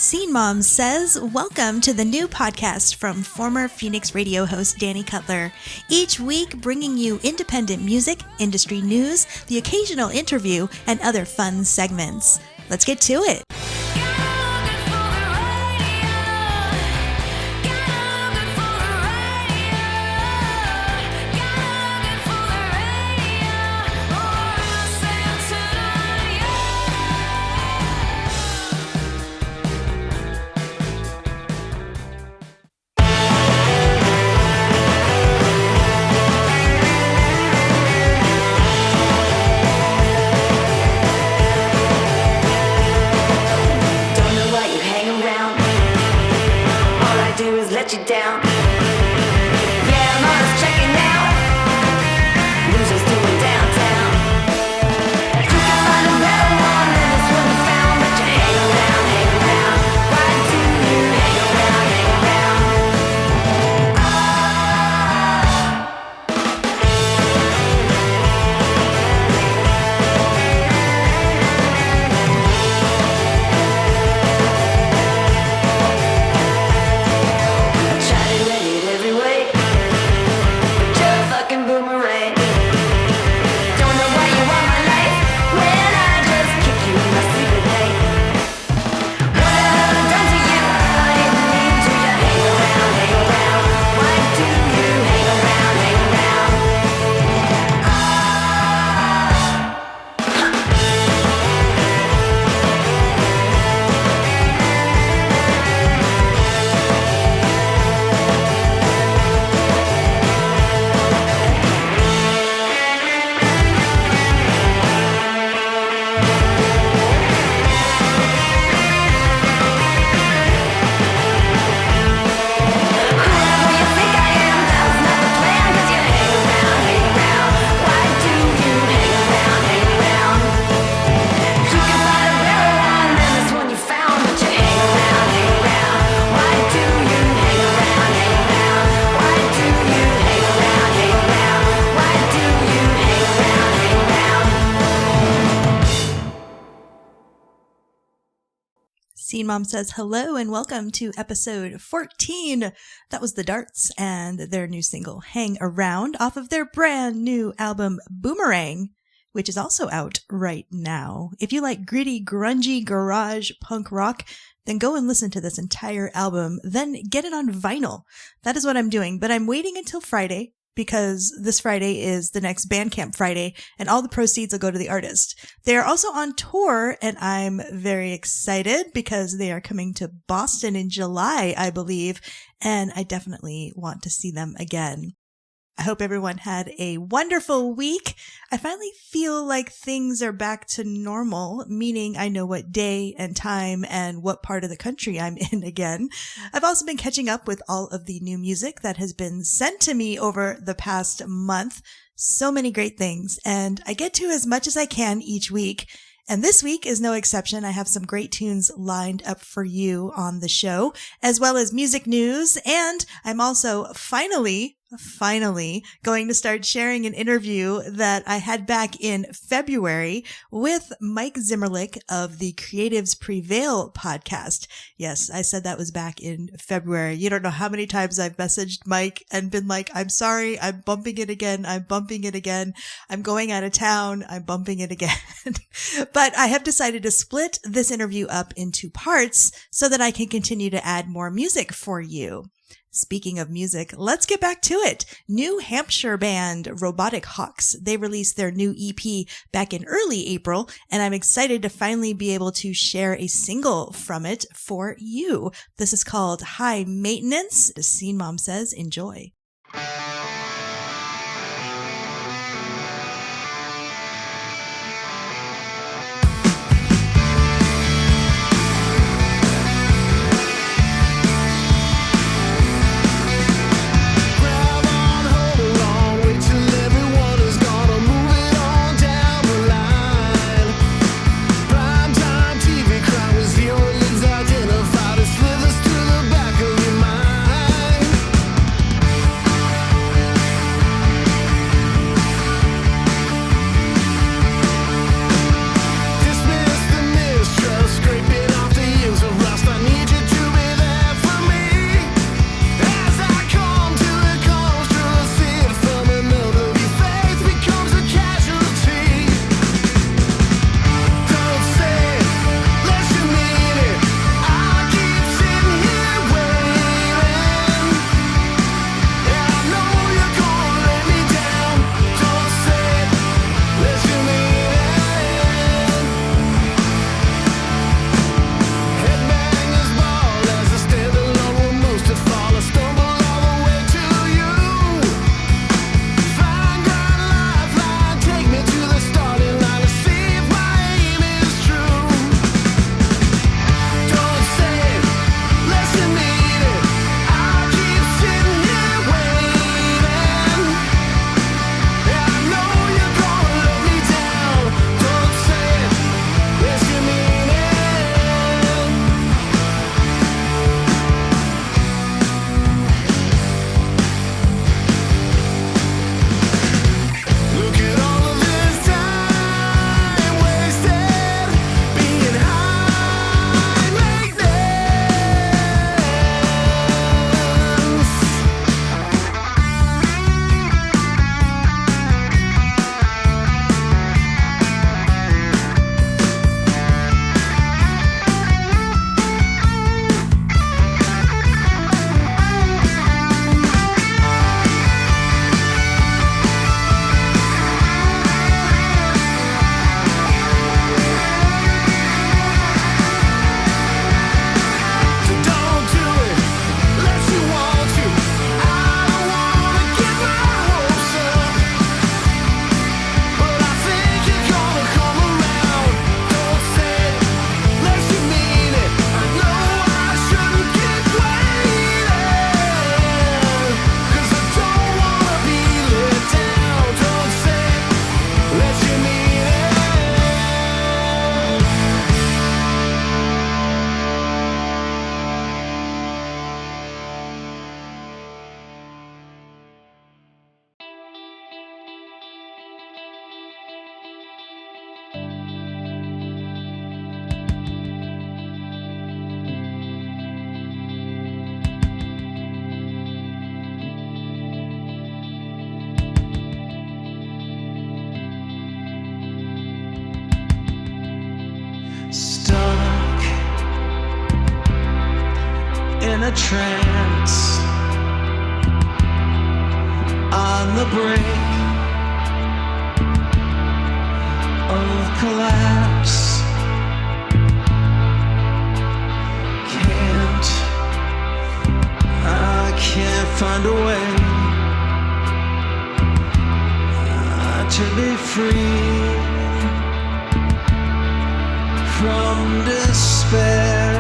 Scene Mom says, welcome to the new podcast from former Phoenix radio host Danny Cutler. Each week bringing you independent music, industry news, the occasional interview, and other fun segments. Let's get to it. Let you down. Yeah, I'm always checking out. Losers doing downtown. You can find a better one than this one you found, but you hang around, hang around. Why do you hang around, hang around? Scene Mom says hello and welcome to episode 14. That was the Darts and their new single Hang Around off of their brand new album Boomerang, which is also out right now. If you like gritty, grungy, garage punk rock, then go and listen to this entire album, then get it on vinyl. That is what I'm doing, but I'm waiting until Friday, because this Friday is the next Bandcamp Friday, and all the proceeds will go to the artist. They are also on tour, and I'm very excited because they are coming to Boston in July, I believe, and I definitely want to see them again. I hope everyone had a wonderful week. I finally feel like things are back to normal, meaning I know what day and time and what part of the country I'm in again. I've also been catching up with all of the new music that has been sent to me over the past month. So many great things, and I get to as much as I can each week. And this week is no exception. I have some great tunes lined up for you on the show, as well as music news. And I'm also finally going to start sharing an interview that I had back in February with Mike Zimmerlich of the Creatives Prevail podcast. Yes, I said that was back in February. You don't know how many times I've messaged Mike and been like, I'm sorry, I'm bumping it again. I'm going out of town. I'm bumping it again. But I have decided to split this interview up into parts so that I can continue to add more music for you. Speaking of music, let's get back to it. New Hampshire band Robotic Hawks. They released their new EP back in early April, and I'm excited to finally be able to share a single from it for you. This is called High Maintenance. The Scene Mom says, enjoy. Identified as slivers to the back of your mind. a trance, on the brink of collapse. I can't find a way to be free from despair.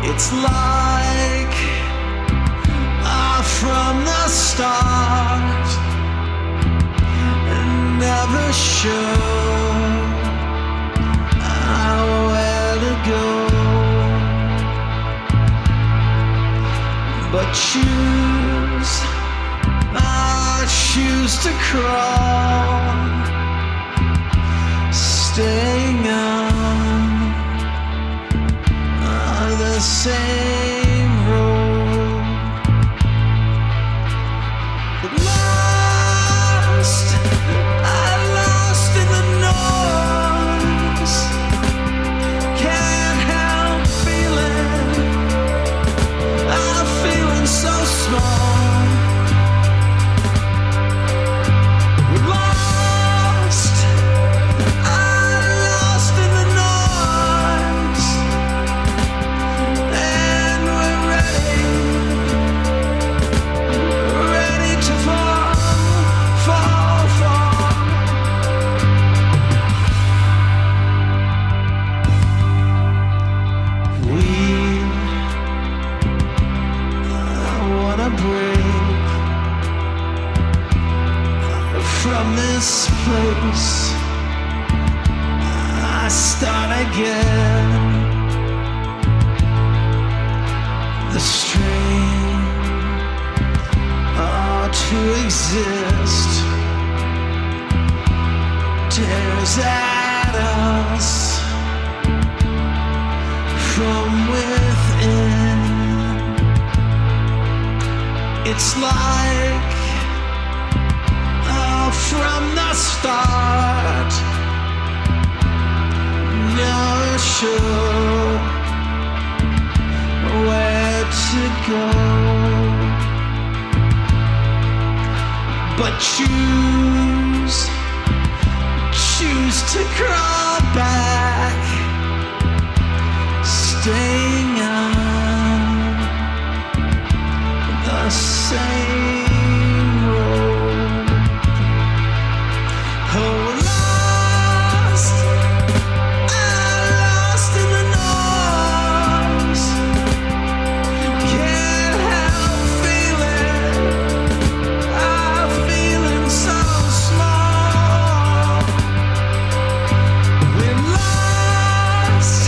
It's like from the start, never sure where to go, but choose to crawl, staying on the same road. But lost in the noise, can't help feeling so small. From this place, I start again. The strain to exist tears at us from within. It's like from the start, never sure where to go, but choose to crawl back, staying on the same road. Oh, lost in the noise, can't help feeling so small. We're lost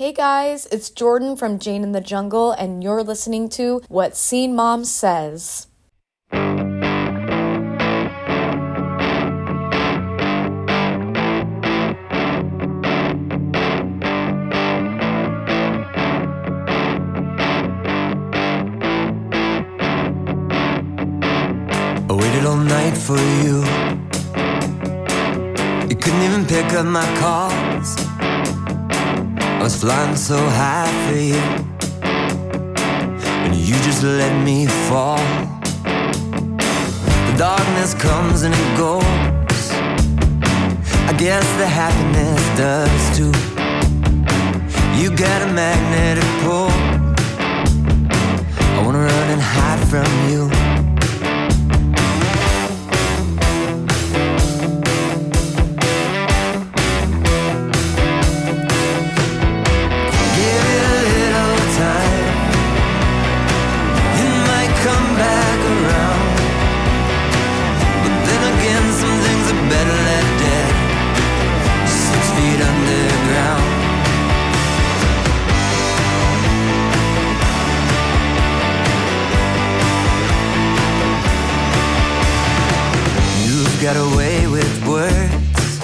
Hey guys, it's Jordan from Jane in the Jungle, and you're listening to What Scene Mom Says. I waited all night for you. You couldn't even pick up my calls. I was flying so high for you, and you just let me fall. The darkness comes and it goes. I guess the happiness does too. You got a magnetic pull. I wanna run and hide from you. Got away with words.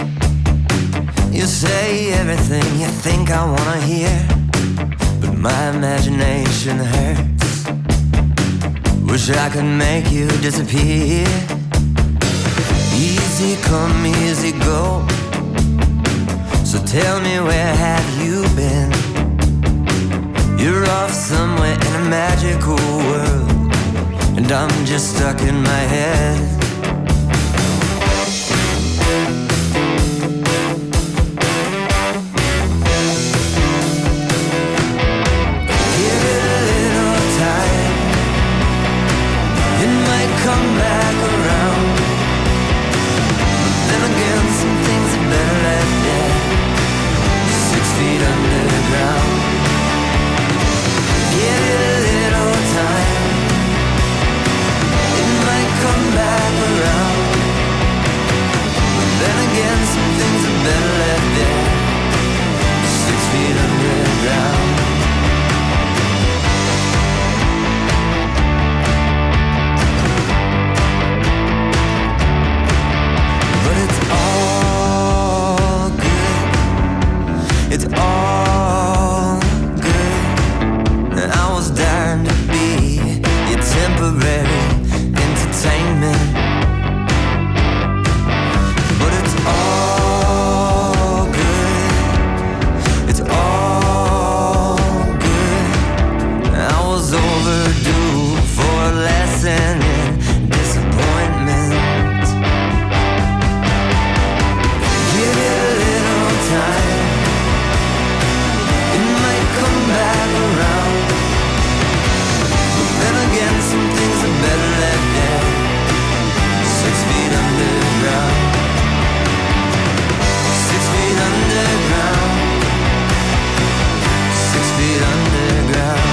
You say everything you think I wanna hear, but my imagination hurts. Wish I could make you disappear. Easy come, easy go. So tell me, where have you been? You're off somewhere in a magical world, and I'm just stuck in my head. Come back around, but then again, some things are better left dead, 6 feet underground. Give it a little time, it might come back around, but then again, some things are better left dead, 6 feet underground. It's all good, and I was dying to be your temporary entertainment. But it's all good, it's all good. I was overdue for a lesson in disappointment. Give it a little time, come back around, but then again, some things are better left dead, 6 feet underground, 6 feet underground, 6 feet underground.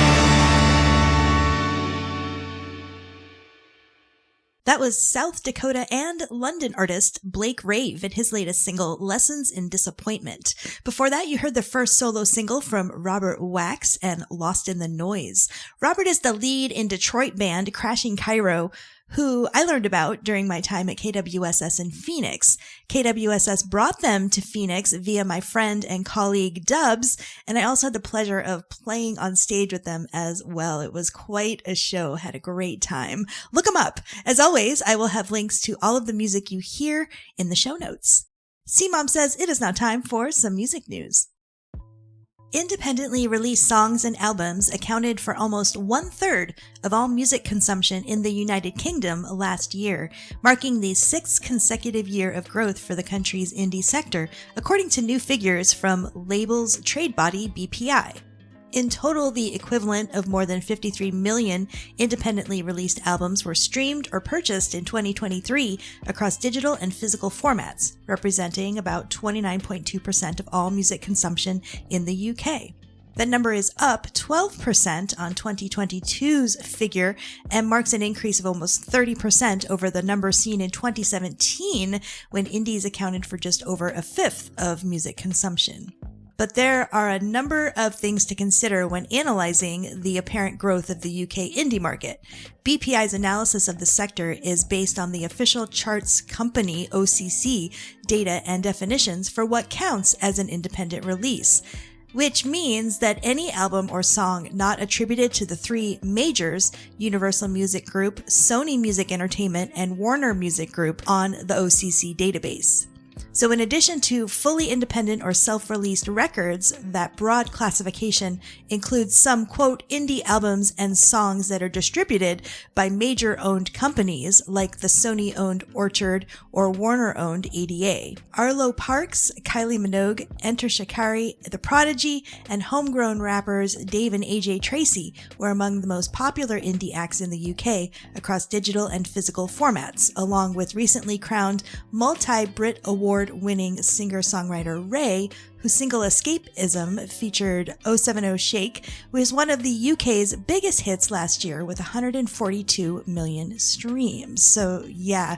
That was South Dakota and London artist Blake Rave and his latest single, Lessons in Disappointment. Before that, you heard the first solo single from Robert Wax and Lost in the Noise. Robert is the lead in Detroit band Crashing Cairo, who I learned about during my time at KWSS in Phoenix. KWSS brought them to Phoenix via my friend and colleague Dubs, and I also had the pleasure of playing on stage with them as well. It was quite a show. Had a great time. Look them up. As always, I will have links to all of the music you hear in the show notes. C-Mom says it is now time for some music news. Independently released songs and albums accounted for almost 1/3 of all music consumption in the United Kingdom last year, marking the 6th consecutive year of growth for the country's indie sector, according to new figures from label's trade body BPI. In total, the equivalent of more than 53 million independently released albums were streamed or purchased in 2023 across digital and physical formats, representing about 29.2% of all music consumption in the UK. That number is up 12% on 2022's figure and marks an increase of almost 30% over the number seen in 2017 when indies accounted for just over a fifth of music consumption. But there are a number of things to consider when analyzing the apparent growth of the UK indie market. BPI's analysis of the sector is based on the official charts company OCC data and definitions for what counts as an independent release, which means that any album or song not attributed to the three majors, Universal Music Group, Sony Music Entertainment, and Warner Music Group, on the OCC database. So in addition to fully independent or self-released records, that broad classification includes some, quote, indie albums and songs that are distributed by major-owned companies like the Sony-owned Orchard or Warner-owned ADA. Arlo Parks, Kylie Minogue, Enter Shikari, The Prodigy, and homegrown rappers Dave and AJ Tracy were among the most popular indie acts in the UK across digital and physical formats, along with recently crowned multi-Brit Award-winning singer-songwriter Ray, whose single Escapism featured 070 Shake, was one of the UK's biggest hits last year with 142 million streams. So yeah,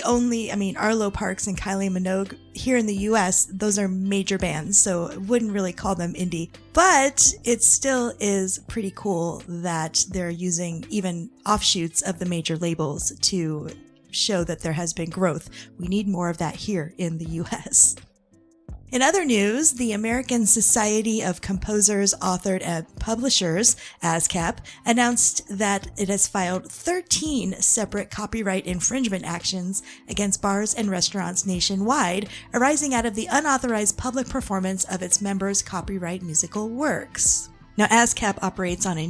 Arlo Parks and Kylie Minogue here in the US, those are major bands, so I wouldn't really call them indie. But it still is pretty cool that they're using even offshoots of the major labels to show that there has been growth. We need more of that here in the US. In other news, the American Society of Composers, Authors, and Publishers, ASCAP, announced that it has filed 13 separate copyright infringement actions against bars and restaurants nationwide, arising out of the unauthorized public performance of its members' copyright musical works. Now, ASCAP operates on a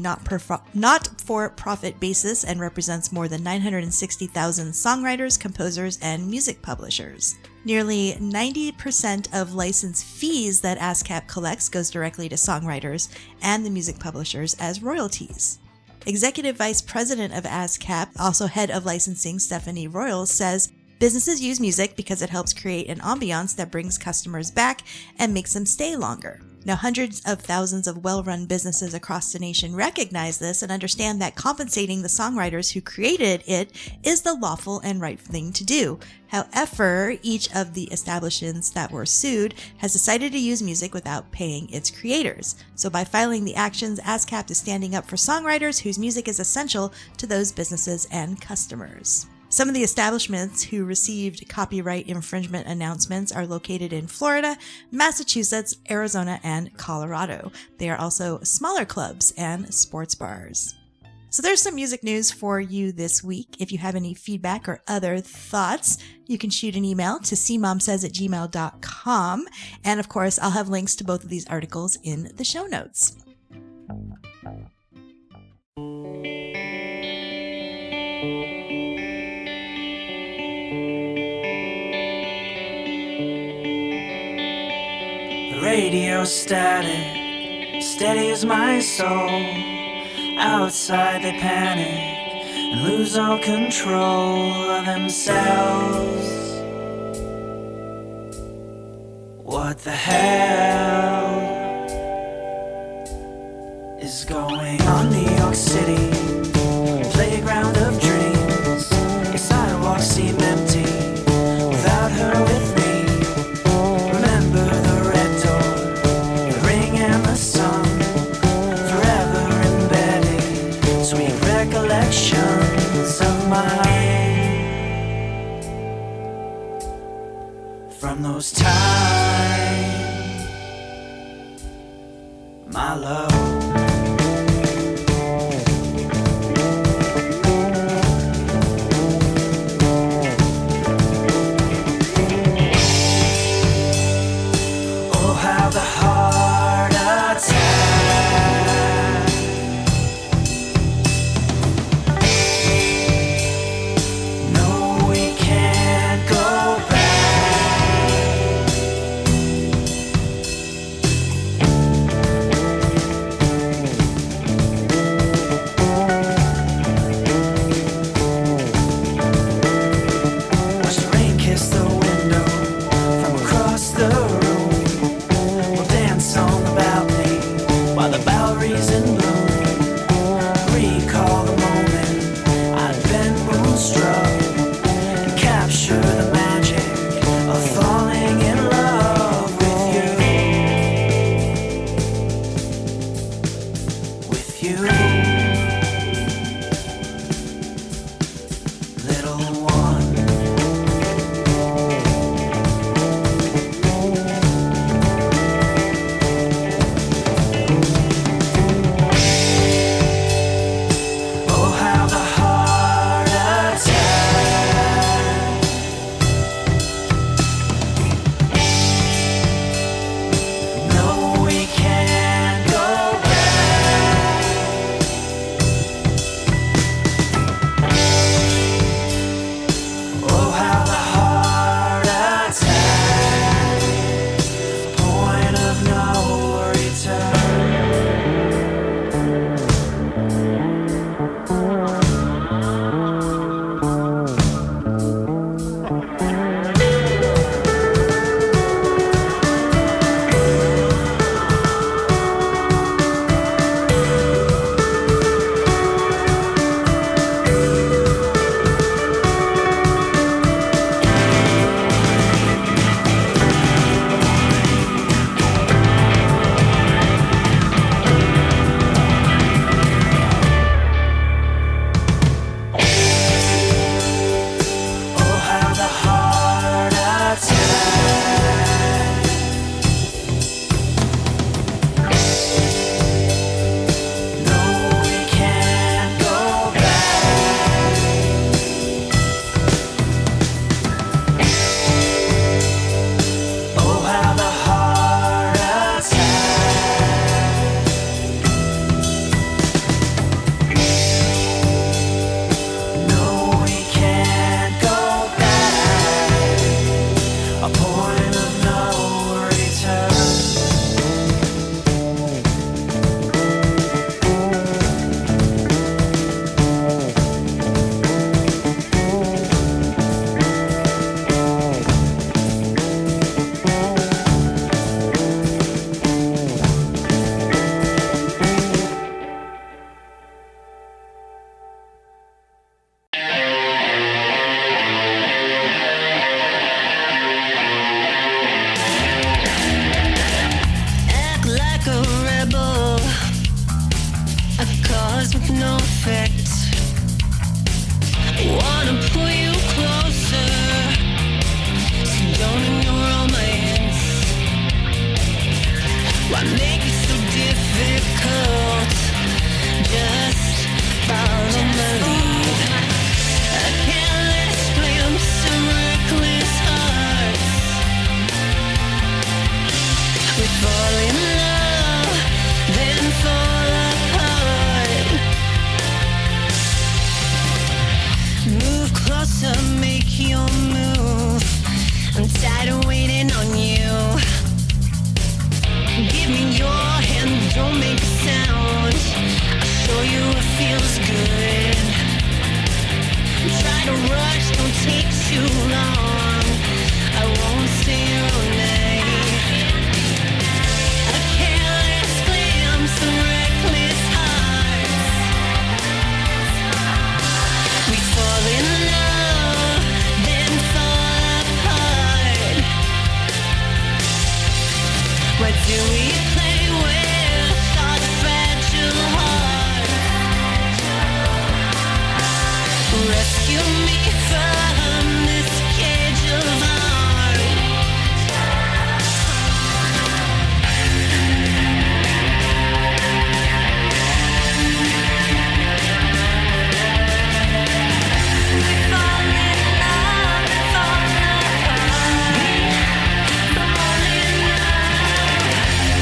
not-for-profit basis and represents more than 960,000 songwriters, composers, and music publishers. Nearly 90% of license fees that ASCAP collects goes directly to songwriters and the music publishers as royalties. Executive Vice President of ASCAP, also head of licensing, Stephanie Royals, says, "Businesses use music because it helps create an ambiance that brings customers back and makes them stay longer." Now, hundreds of thousands of well-run businesses across the nation recognize this and understand that compensating the songwriters who created it is the lawful and right thing to do. However, each of the establishments that were sued has decided to use music without paying its creators. So by filing the actions, ASCAP is standing up for songwriters whose music is essential to those businesses and customers. Some of the establishments who received copyright infringement announcements are located in Florida, Massachusetts, Arizona, and Colorado. They are also smaller clubs and sports bars. So there's some music news for you this week. If you have any feedback or other thoughts, you can shoot an email to scenemomsays@gmail.com. And of course, I'll have links to both of these articles in the show notes. Radio static, steady as my soul. Outside they panic and lose all control of themselves. What the hell is going on? New York City, playground of dreams. Your sidewalks seem empty without her with me. Remember the red door, the ring and the sun, forever embedded, sweet recollections of mine. From those times, my love. little one. Oh, how the heart attack. No, we can't go back. Oh, how the heart attack. Point of no return. Oh, how the heart attack. No, we can't go back. Oh, how the heart attack. No, we can't go back. A point of no return. Act like a rebel, a cause with no effect. Wanna pull you closer, so don't ignore all my hints. Why make it so difficult? Just follow my lead. A careless glimpse of reckless hearts. We fall in love, then fall apart. Move closer, make your move. I'm tired of waiting on you. Give me your hand, don't make a sound. I'll show you what feels good. Try to rush, don't take too long. I won't stay here all night. A careless glimpse of reckless hearts. We fall in love, then fall apart. Why do we play with our fragile hearts? Rescue me from this cage of heart. We fall in love and fall apart. Fall in love.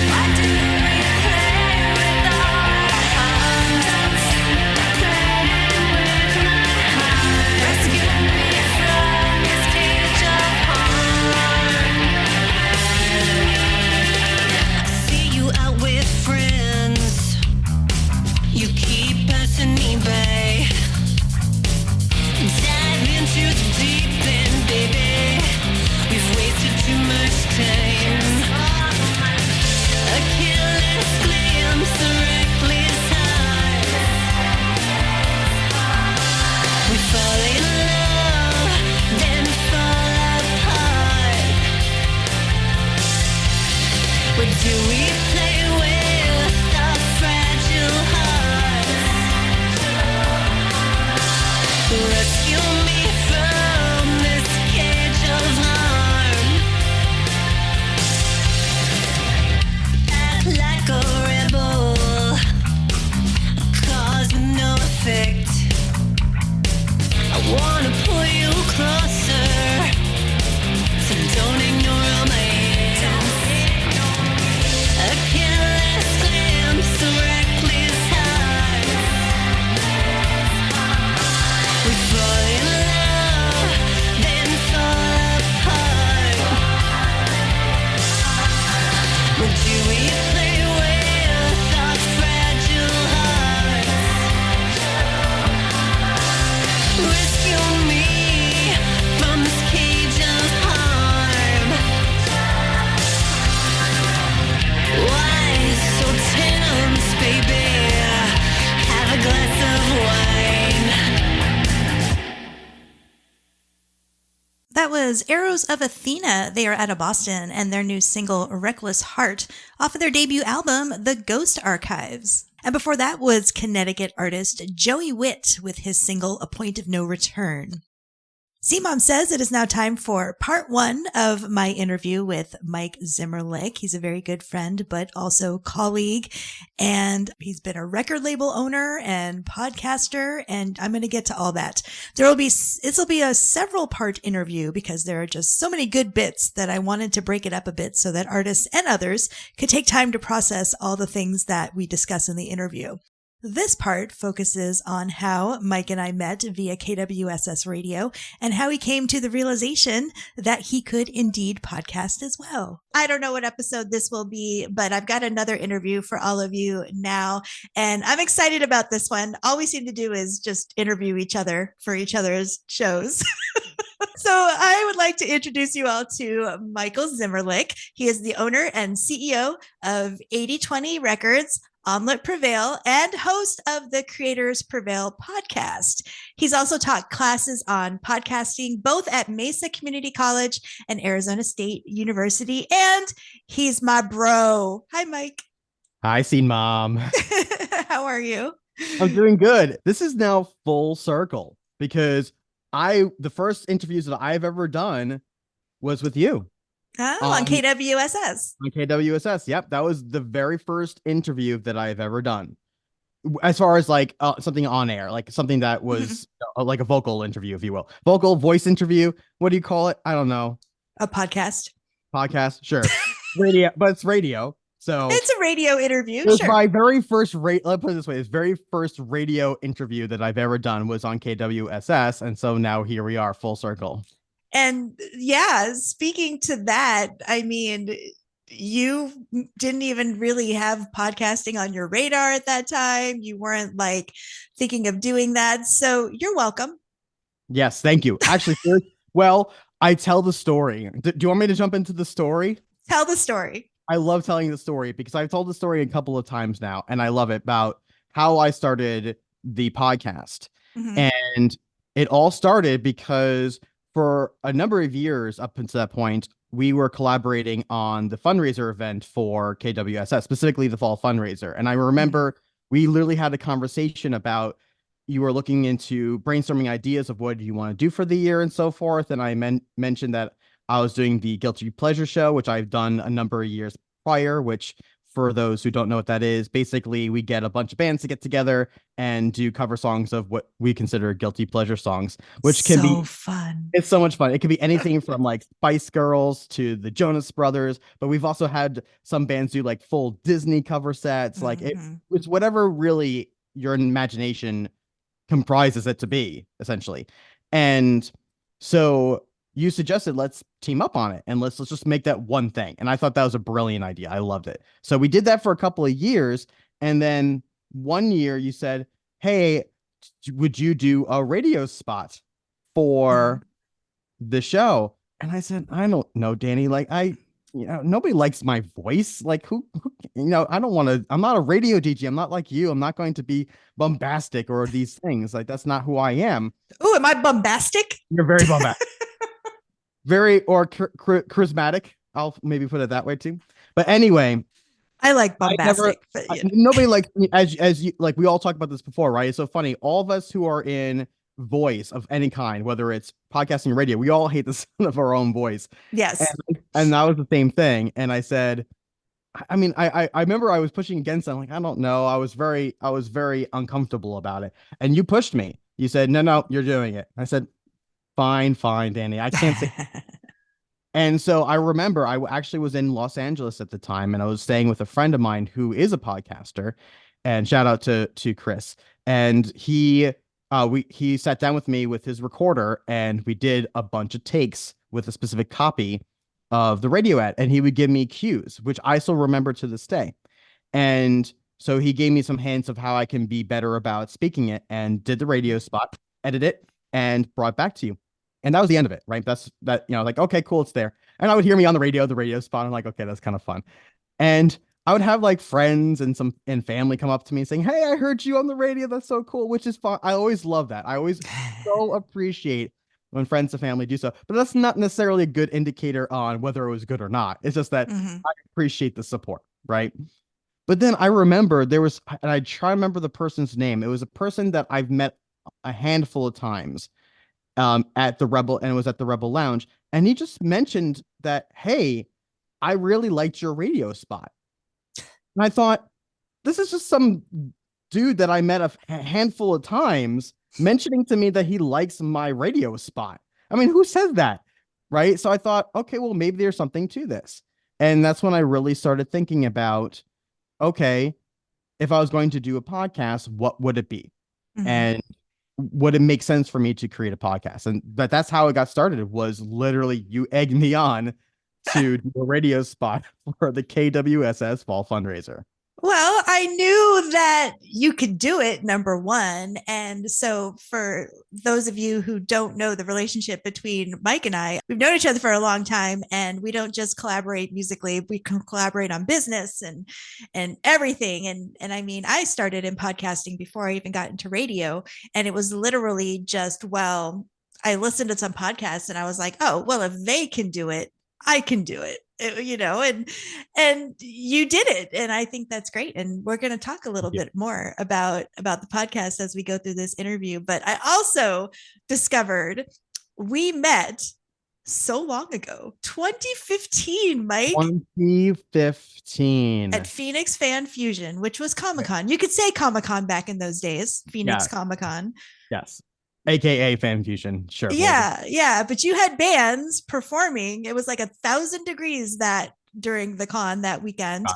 Why do we play with our hearts? Play with my heart. Rescue me from this cage of heart. See you out with friends. You keep passing me by. Dive into the deep end, baby. We've wasted too much time. A careless glimpse of reckless hearts. We fall in love, then fall apart. What do we play with our fragile hearts? Rescue me from this cage of harm. Act like a rebel, cause no effect. I wanna pull you closer, so don't ignore my a careless glimpse, a reckless heart. We fall in love, then fall apart. Would you replay with our fragile hearts? Rescue me from this cage of harm. Why so tense, baby? Have a glass of wine. That was Arrows of Athena. They are out of Boston, and their new single, Reckless Heart, off of their debut album, The Ghost Archives. And before that was Connecticut artist Joey Witt with his single, A Point of No Return. C-Mom says it is now time for part one of my interview with Mike Zimmerlich. He's a very good friend, but also colleague. And he's been a record label owner and podcaster. And I'm going to get to all that. This will be a several part interview because there are just so many good bits that I wanted to break it up a bit so that artists and others could take time to process all the things that we discuss in the interview. This part focuses on how Mike and I met via KWSS radio and how he came to the realization that he could indeed podcast as well. I don't know what episode this will be, but I've got another interview for all of you now, and I'm excited about this one. All we seem to do is just interview each other for each other's shows. So I would like to introduce you all to Michael Zimmerlich. He is the owner and CEO of 80/20 Records, Omelette Prevail, and host of the Creatives Prevail podcast. He's also taught classes on podcasting, both at Mesa Community College and Arizona State University. And he's my bro. Hi, Mike. Hi, Scene Mom. How are you? I'm doing good. This is now full circle because the first interviews that I've ever done was with you. Oh, on KWSS. On KWSS. Yep. That was the very first interview that I've ever done. As far as like something on air, like something that was like a vocal interview, if you will. Vocal voice interview. What do you call it? I don't know. A podcast. Podcast. Sure. Radio, but it's radio. So it's a radio interview. It was sure. my very first let's put it this way. This very first radio interview that I've ever done was on KWSS. And so now here we are, full circle. And yeah, speaking to that, I mean, you didn't even really have podcasting on your radar at that time. You weren't like thinking of doing that. So you're welcome. Yes, thank you. Actually, well, I tell the story. Do you want me to jump into the story? Tell the story. I love telling the story because I've told the story a couple of times now, and I love it, about how I started the podcast. And it all started because for a number of years up until that point, we were collaborating on the fundraiser event for KWSS, specifically the fall fundraiser. And I remember we literally had a conversation about, you were looking into brainstorming ideas of what you want to do for the year and so forth. And I mentioned that I was doing the Guilty Pleasure show, which I've done a number of years prior, which, for those who don't know what that is, basically we get a bunch of bands to get together and do cover songs of what we consider guilty pleasure songs, which can be fun. It's so much fun. It could be anything from like Spice Girls to the Jonas Brothers, but we've also had some bands do like full Disney cover sets. Like it's whatever really your imagination comprises it to be, essentially. And so you suggested let's team up on it and let's just make that one thing. And I thought that was a brilliant idea. I loved it. So we did that for a couple of years. And then one year you said, hey, would you do a radio spot for the show? And I said, I don't know, Danny, like nobody likes my voice. Like who I don't want to, I'm not a radio DJ. I'm not like you. I'm not going to be bombastic or these things. Like that's not who I am. Oh, am I bombastic? You're very bombastic. Very charismatic. I'll maybe put it that way too. But anyway, I like bombastic. Nobody likes me, as you, like we all talked about this before, right? It's so funny. All of us who are in voice of any kind, whether it's podcasting or radio, we all hate the sound of our own voice. Yes. And that was the same thing. And I said, I mean, I remember I was pushing against it. I'm like, I don't know. I was very uncomfortable about it. And you pushed me. You said, no, you're doing it. I said, fine, Danny. I can't say. And so I remember actually was in Los Angeles at the time, and I was staying with a friend of mine who is a podcaster, and shout out to Chris. And he sat down with me with his recorder, and we did a bunch of takes with a specific copy of the radio ad, and he would give me cues, which I still remember to this day. And so he gave me some hints of how I can be better about speaking it, and did the radio spot, edit it, and brought it back to you. And that was the end of it, right? That's that, like, okay, cool, it's there. And I would hear me on the radio spot. I'm like, okay, that's kind of fun. And I would have like friends and family come up to me saying, hey, I heard you on the radio. That's so cool, which is fun. I always love that. I always so appreciate when friends and family do so. But that's not necessarily a good indicator on whether it was good or not. It's just that I appreciate the support, right? But then I remember and I try to remember the person's name. It was a person that I've met a handful of times at the Rebel, and it was at the Rebel Lounge. And he just mentioned that, hey, I really liked your radio spot. And I thought, this is just some dude that I met a handful of times mentioning to me that he likes my radio spot. I mean, who says that? Right. So I thought, okay, well, maybe there's something to this. And that's when I really started thinking about, okay, if I was going to do a podcast, what would it be? And would it make sense for me to create a podcast? And that's how it got started. It was literally you egged me on to do a radio spot for the KWSS fall fundraiser. Well, I knew that you could do it, number one. And so for those of you who don't know the relationship between Mike and I, we've known each other for a long time, and we don't just collaborate musically, we can collaborate on business and everything. And I mean, I started in podcasting before I even got into radio. And it was literally just, well, I listened to some podcasts and I was like, oh, well, if they can do it, I can do it. And you did it, and I think that's great. And we're going to talk a little bit more about the podcast as we go through this interview. But I also discovered we met so long ago, 2015, Mike. 2015 at Phoenix Fan Fusion, which was Comic-Con. You could say Comic-Con back in those days. Phoenix Comic-Con. Yes. AKA Fan Fusion, sure. Yeah. But you had bands performing. It was like 1,000 degrees during the con that weekend,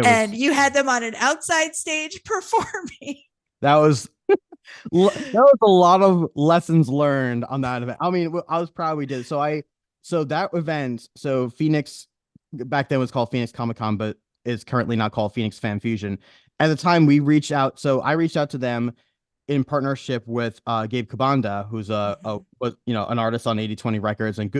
and you had them on an outside stage performing. That was a lot of lessons learned on that event. I mean, I was proud we did. So that event, so Phoenix back then was called Phoenix Comic-Con, but is currently not called Phoenix Fan Fusion. At the time, we reached out. So I reached out to them in partnership with Gabe Cabanda, who's an artist on 80/20 Records and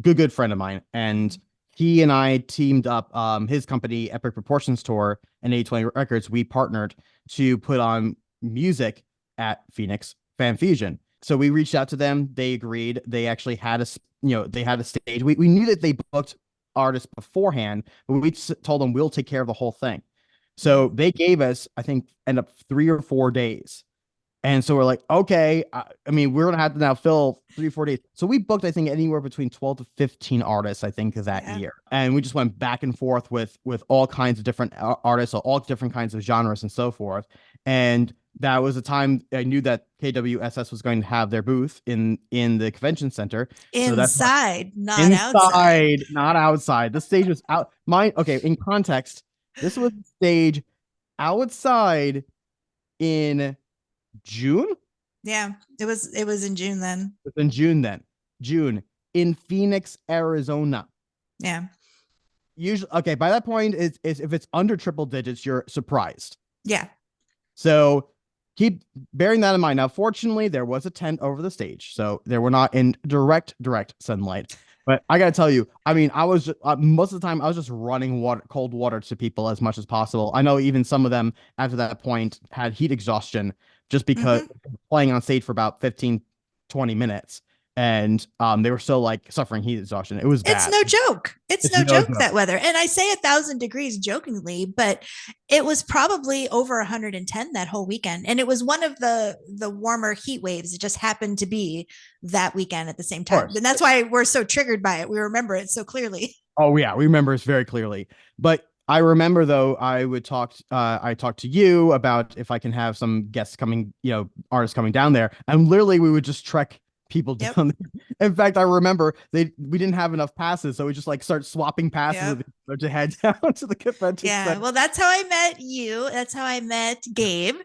good friend of mine. And he and I teamed up his company, Epic Proportions Tour, and 80/20 Records. We partnered to put on music at Phoenix Fan Fusion. So we reached out to them. They agreed. They actually had a stage. We knew that they booked artists beforehand, but we told them we'll take care of the whole thing. So they gave us, I think, end up 3 or 4 days. And so we're like, okay, I mean, we're going to have to now fill 3 or 4 days. So we booked, I think, anywhere between 12 to 15 artists, I think, that year. And we just went back and forth with all kinds of different artists, so all different kinds of genres and so forth. And that was the time I knew that KWSS was going to have their booth in the convention center. Inside, not outside. The stage was out. In context, this was the stage outside in June. Yeah, it was in June then. It was in June in Phoenix, Arizona. Yeah. Usually, okay. By that point, is if it's under triple digits, you're surprised. Yeah. So keep bearing that in mind. Now, fortunately, there was a tent over the stage, so they were not in direct sunlight. But I gotta tell you, I mean, I was most of the time I was just running cold water to people as much as possible. I know even some of them after that point had heat exhaustion just because playing on stage for about 15, 20 minutes. and they were so like suffering heat exhaustion. It was It's bad. no joke. It's It's no no joke joke. that weather. And I say 1,000 degrees jokingly, but it was probably over 110 that whole weekend. And it was one of the warmer heat waves. It just happened to be that weekend at the same time. course. And that's why we're so triggered by it. We remember it so clearly. Oh yeah, we remember this very clearly. But I remember though, I talked to you about if I can have some guests coming, artists coming down there, and literally we would just trek people Yep. down there. In fact, I remember we didn't have enough passes, so we just like start swapping passes Yep. with each other to head down to the convention Yeah. center. Well, that's how I met you. That's how I met Gabe.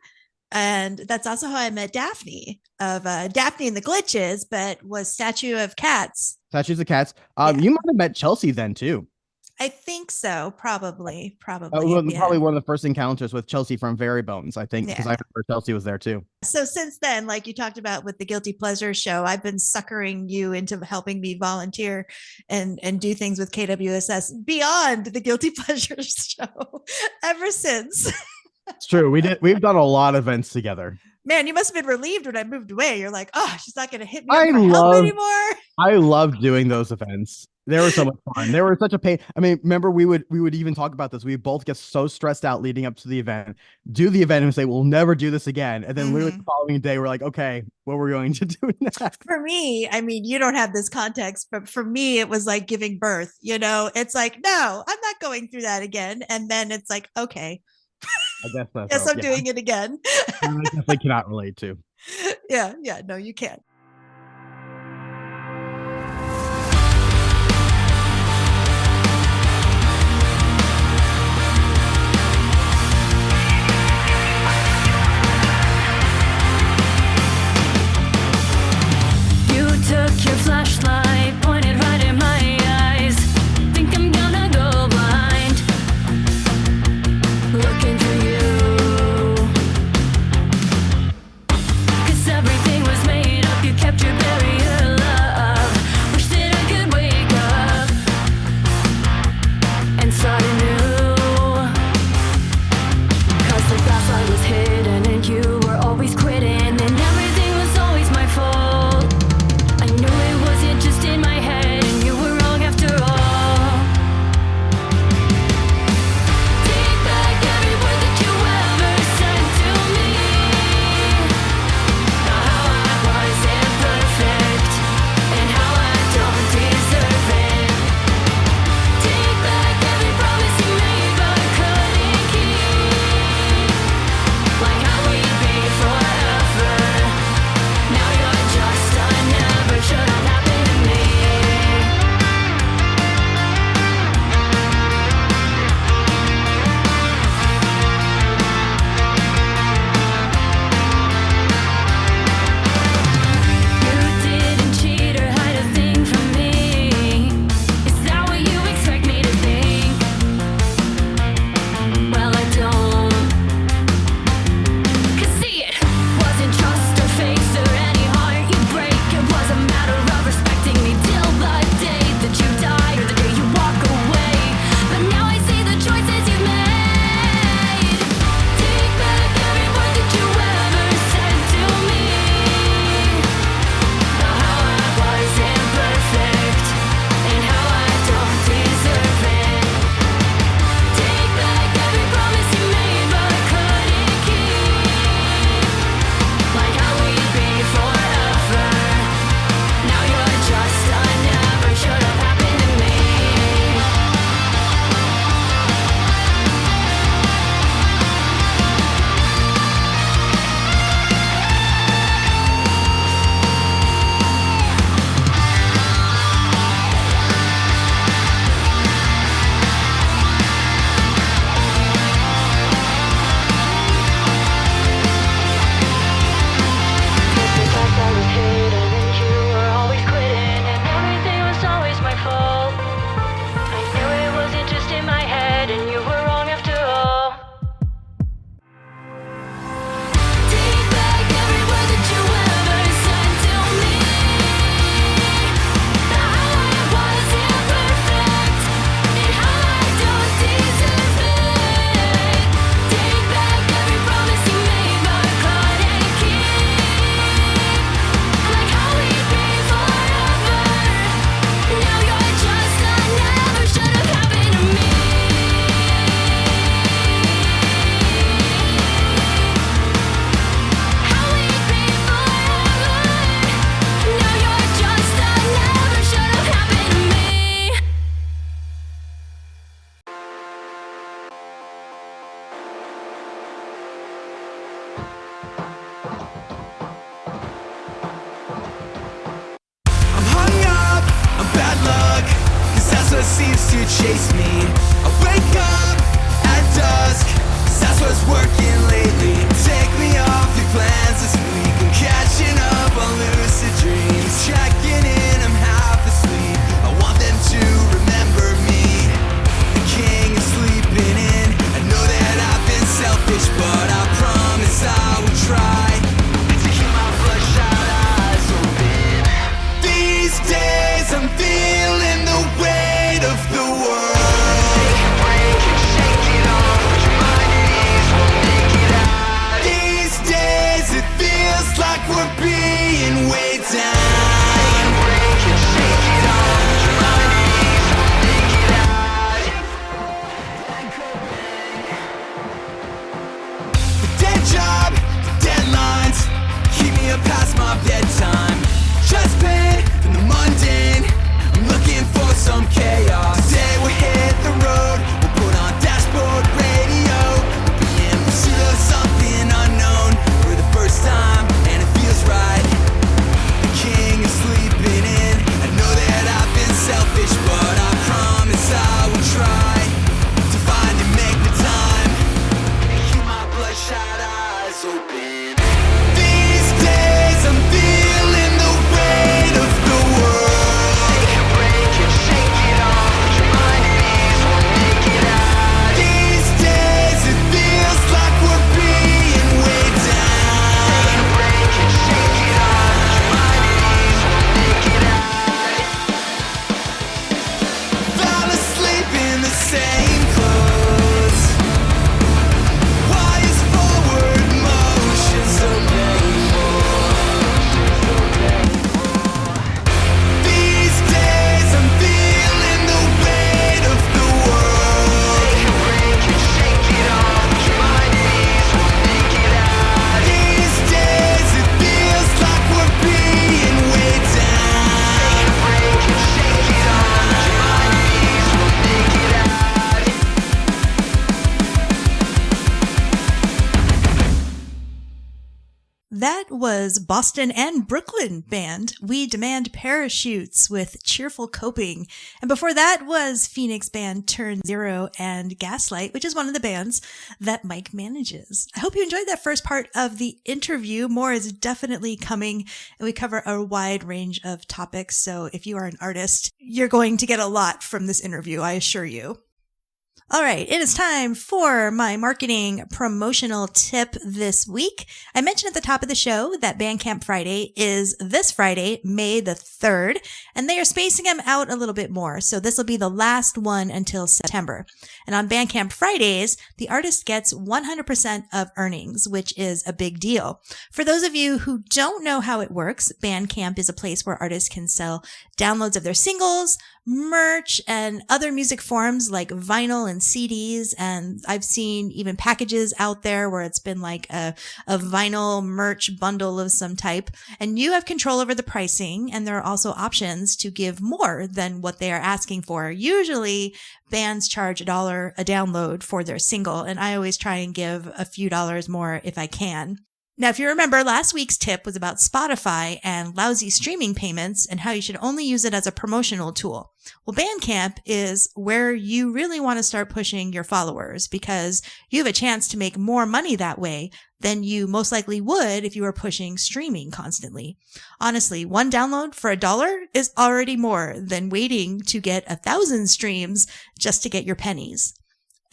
And that's also how I met Daphne of Daphne and the Glitches, but was Statue of Cats. Statues of Cats. Yeah. You might have met Chelsea then too. I think so. Probably. Probably Yeah. one of the first encounters with Chelsea from Very Bones, I think, because Yeah. I remember Chelsea was there too. So since then, like you talked about with the Guilty Pleasure show, I've been suckering you into helping me volunteer and do things with KWSS beyond the Guilty Pleasure show ever since. It's true. We've done a lot of events together. Man, you must have been relieved when I moved away. You're like, oh, she's not going to hit me I up for help love- anymore. I loved doing those events. They were so much fun. They were such a pain. I mean, remember we would even talk about this. We both get so stressed out leading up to the event, do the event and say, we'll never do this again. And then literally the following day, we're like, okay, what we're going to do next. For me, I mean, you don't have this context, but for me, it was like giving birth. It's like, no, I'm not going through that again. And then it's like, okay, I guess that's yes, I'm doing it again. I definitely cannot relate to. Yeah, no, you can't. You took your flashlight, pointed right in my eyes. Think I'm gonna go blind, looking through you. 'Cause everything was made up, you to chase me. I wake up at dusk, that's what's working lately. Take me off your plans this week. I'm catching up on lucid dreams. Checking in, I'm half asleep. I want them to remember me. The king is sleeping in. I know that I've been selfish, but I promise I will try to keep my bloodshot eyes open. These days I'm feeling the weight of the world. Break and shake it off, but your mind and ease won't make it out. These days it feels like we're being weighed down. Break and shake it off, but your mind and ease won't make it out. The dead job, the deadlines keep me up past my bedtime. Just pain from the mundane, I'm looking for some chaos. Today we'll hit the road, we'll put on dashboard radio. We'll be in pursuit of something unknown for the first time, and it feels right. The king is sleeping in. I know that I've been selfish, but I promise I will try to find and make the time and keep my bloodshot eyes open. These days I'm feeling the weight of the world. Break and shake it off, but your mind and ease won't make it out. These days it feels like we're being weighed down. Break and shake it off, but your mind and ease won't make it out. Fell asleep in the same clothes. Why is forward motion so painful? These days I'm feeling the weight of the world. Break and shake it off, but your mind and ease won't make it out. These days it feels like we're being weighed down. Break and shake it off, but your mind and ease won't make it out. That was Boston and Brooklyn band We Demand Parachutes with Cheerful Coping. And before that was Phoenix band Turn Zero and Gaslight, which is one of the bands that Mike manages. I hope you enjoyed that first part of the interview. More is definitely coming, and we cover a wide range of topics. So if you are an artist, you're going to get a lot from this interview, I assure you. All right, it is time for my marketing promotional tip this week. I mentioned at the top of the show that Bandcamp Friday is this Friday, May the 3rd, and they are spacing them out a little bit more. So this will be the last one until September. And on Bandcamp Fridays, the artist gets 100% of earnings, which is a big deal. For those of you who don't know how it works, Bandcamp is a place where artists can sell downloads of their singles, merch, and other music forms like vinyl and CDs. And I've seen even packages out there where it's been like a vinyl merch bundle of some type. And you have control over the pricing. And there are also options to give more than what they are asking for. Usually bands charge $1 a download for their single. And I always try and give a few dollars more if I can. Now, if you remember, last week's tip was about Spotify and lousy streaming payments and how you should only use it as a promotional tool. Well, Bandcamp is where you really want to start pushing your followers because you have a chance to make more money that way than you most likely would if you were pushing streaming constantly. Honestly, one download for $1 is already more than waiting to get 1,000 streams just to get your pennies.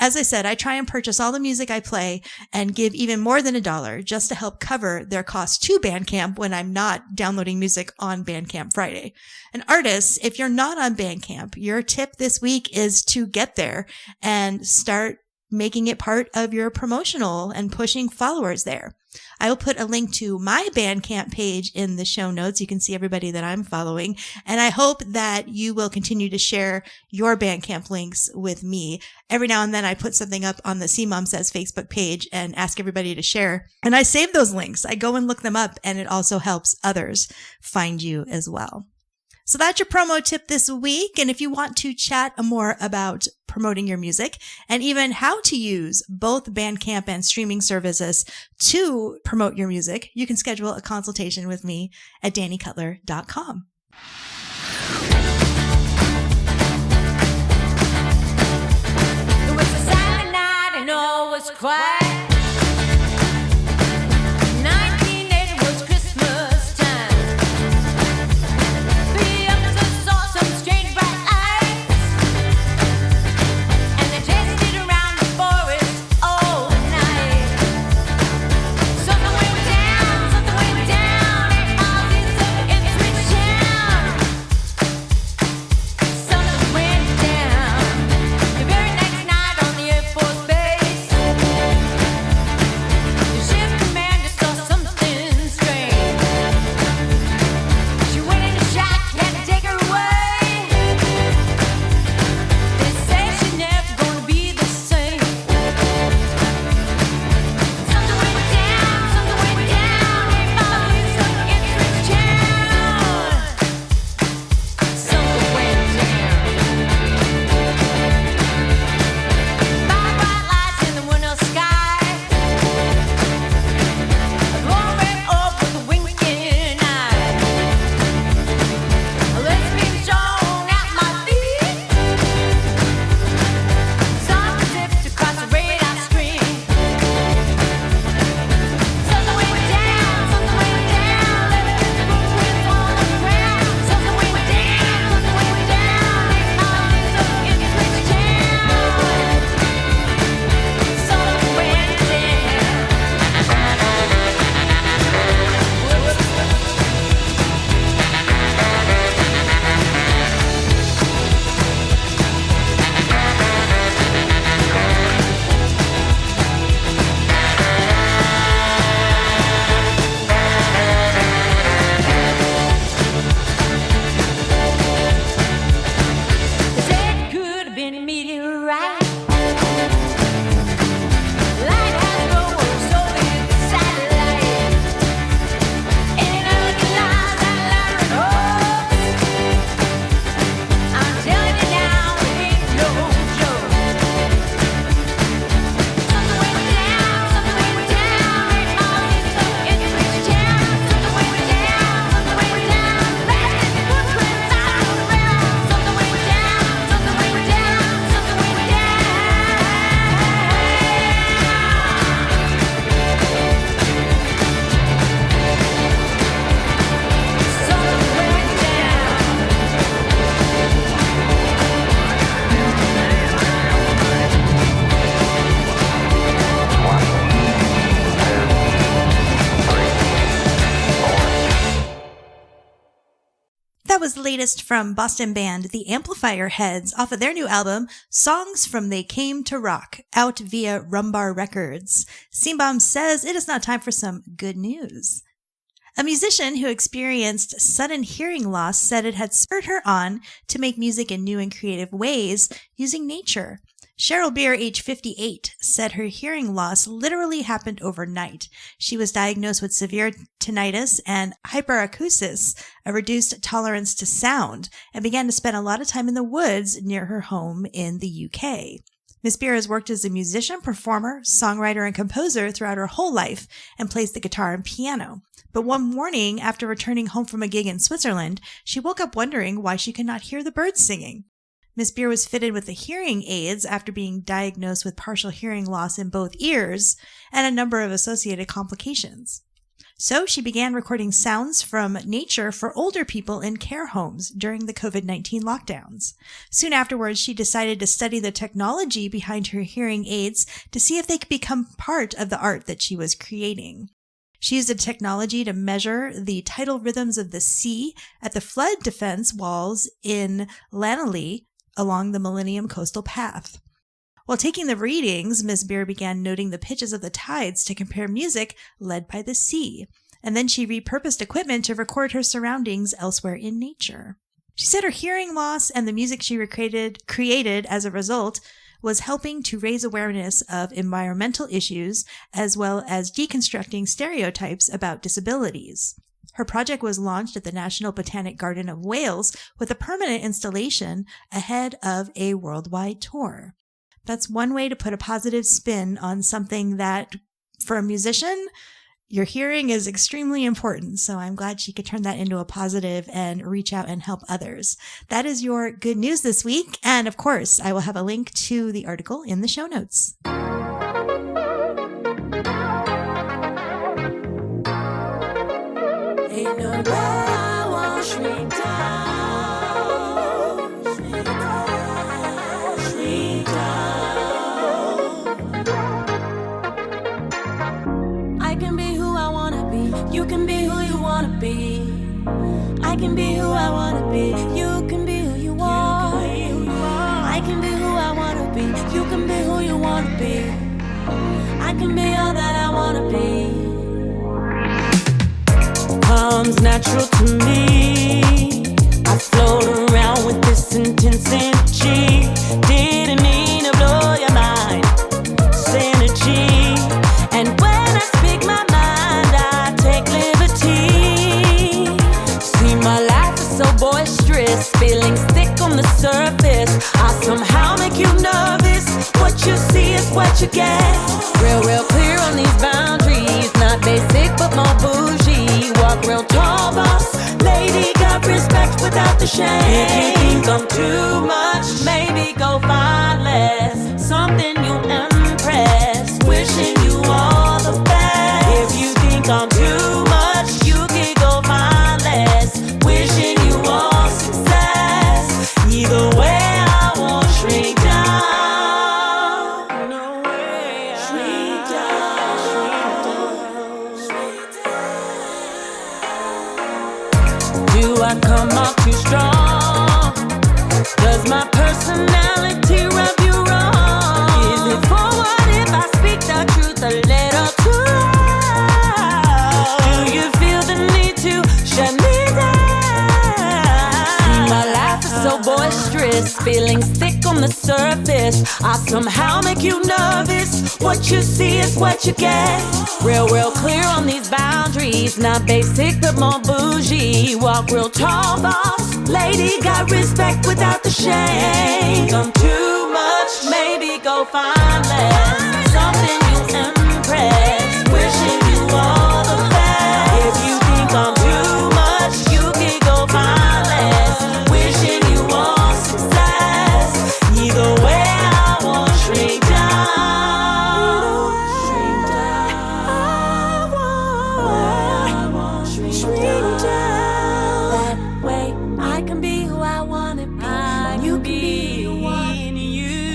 As I said, I try and purchase all the music I play and give even more than $1 just to help cover their cost to Bandcamp when I'm not downloading music on Bandcamp Friday. And artists, if you're not on Bandcamp, your tip this week is to get there and start making it part of your promotional and pushing followers there. I will put a link to my Bandcamp page in the show notes. You can see everybody that I'm following. And I hope that you will continue to share your Bandcamp links with me. Every now and then I put something up on the scenemomsays Facebook page and ask everybody to share. And I save those links. I go and look them up, and it also helps others find you as well. So that's your promo tip this week. And if you want to chat more about promoting your music and even how to use both Bandcamp and streaming services to promote your music, you can schedule a consultation with me at DannyCutler.com. the latest from Boston band The Amplifier Heads off of their new album, Songs from They Came to Rock, out via Rumbar Records. Scene Bomb says it is now time for some good news. A musician who experienced sudden hearing loss said it had spurred her on to make music in new and creative ways using nature. Cheryl Beer, age 58, said her hearing loss literally happened overnight. She was diagnosed with severe tinnitus and hyperacusis, a reduced tolerance to sound, and began to spend a lot of time in the woods near her home in the UK. Miss Beer has worked as a musician, performer, songwriter, and composer throughout her whole life and plays the guitar and piano. But one morning, after returning home from a gig in Switzerland, she woke up wondering why she could not hear the birds singing. Miss Beer was fitted with the hearing aids after being diagnosed with partial hearing loss in both ears and a number of associated complications. So she began recording sounds from nature for older people in care homes during the COVID-19 lockdowns. Soon afterwards, she decided to study the technology behind her hearing aids to see if they could become part of the art that she was creating. She used the technology to measure the tidal rhythms of the sea at the flood defense walls in Laneley along the Millennium Coastal Path. While taking the readings, Miss Beer began noting the pitches of the tides to compare music led by the sea, and then she repurposed equipment to record her surroundings elsewhere in nature. She said her hearing loss and the music she created as a result was helping to raise awareness of environmental issues as well as deconstructing stereotypes about disabilities. Her project was launched at the National Botanic Garden of Wales with a permanent installation ahead of a worldwide tour. That's one way to put a positive spin on something that, for a musician, your hearing is extremely important. So I'm glad she could turn that into a positive and reach out and help others. That is your good news this week. And of course, I will have a link to the article in the show notes. Ain't no way I won't shrink down, shrink down, shrink down. I can be who I wanna be, you can be who you wanna be. I can be who I wanna be, you can be who you want. I can be who I wanna be, you can be who you wanna be. I can be all that I wanna be. Comes natural to me. I float around with this intense energy. Didn't mean to blow your mind. Synergy. And when I speak my mind, I take liberty. See, my life is so boisterous, feelings thick on the surface. I somehow make you nervous. What you see is what you get. Real clear on these boundaries. Not basic, but more bougie. Walk real tall, boss lady, got respect without the shame. If you think I'm too much, maybe go find less. Something you impress, wishing you all the best. If you think I'm too much, you can go find less. Wishing you all success. Either way, I won't shrink down. No way, shrink down, shrink down, shrink down. Do I come off too strong? Does my personality rub you wrong? Is it forward if I speak the truth a little too loud? Do you feel the need to shut me down? My life is so boisterous, feelings thick on the surface. I somehow make you nervous. What you see is what you get. Real clear on these boundaries. Not basic, but more bougie. Walk real tall, boss lady, got respect without the shame. I'm too much, maybe go find less. Something you impress, wishing you all the best. If you think I'm too much, you can go find less. Wishing you all success. Either way, I won't shrink down. Shrink down. I won't shrink down. That way, I can be who I wanna be. You can be who you want.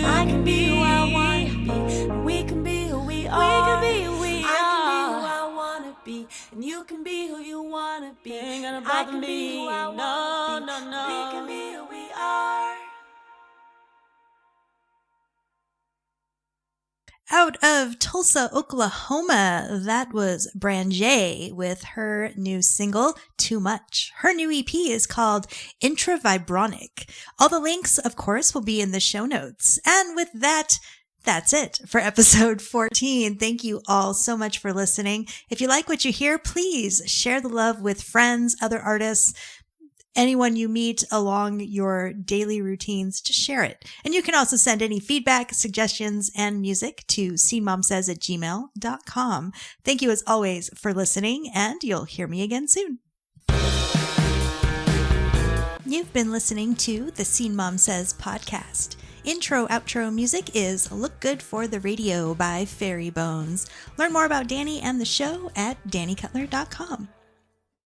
I can be who I wanna be. We can be who we are. We can be who we are. I can be who I wanna be, and you can be who you wanna be. Ain't gonna bother me. No. We can be who we are. Out of Tulsa, Oklahoma, that was Branjay with her new single, Too Much. Her new EP is called Intravibronic. All the links, of course, will be in the show notes. And with that, that's it for episode 14. Thank you all so much for listening. If you like what you hear, please share the love with friends, other artists, anyone you meet along your daily routines. Just share it. And you can also send any feedback, suggestions, and music to scenemomsays@gmail.com. Thank you as always for listening, and you'll hear me again soon. You've been listening to the Scene Mom Says podcast. Intro, outro music is Look Good for the Radio by Fairy Bones. Learn more about Danny and the show at dannycutler.com.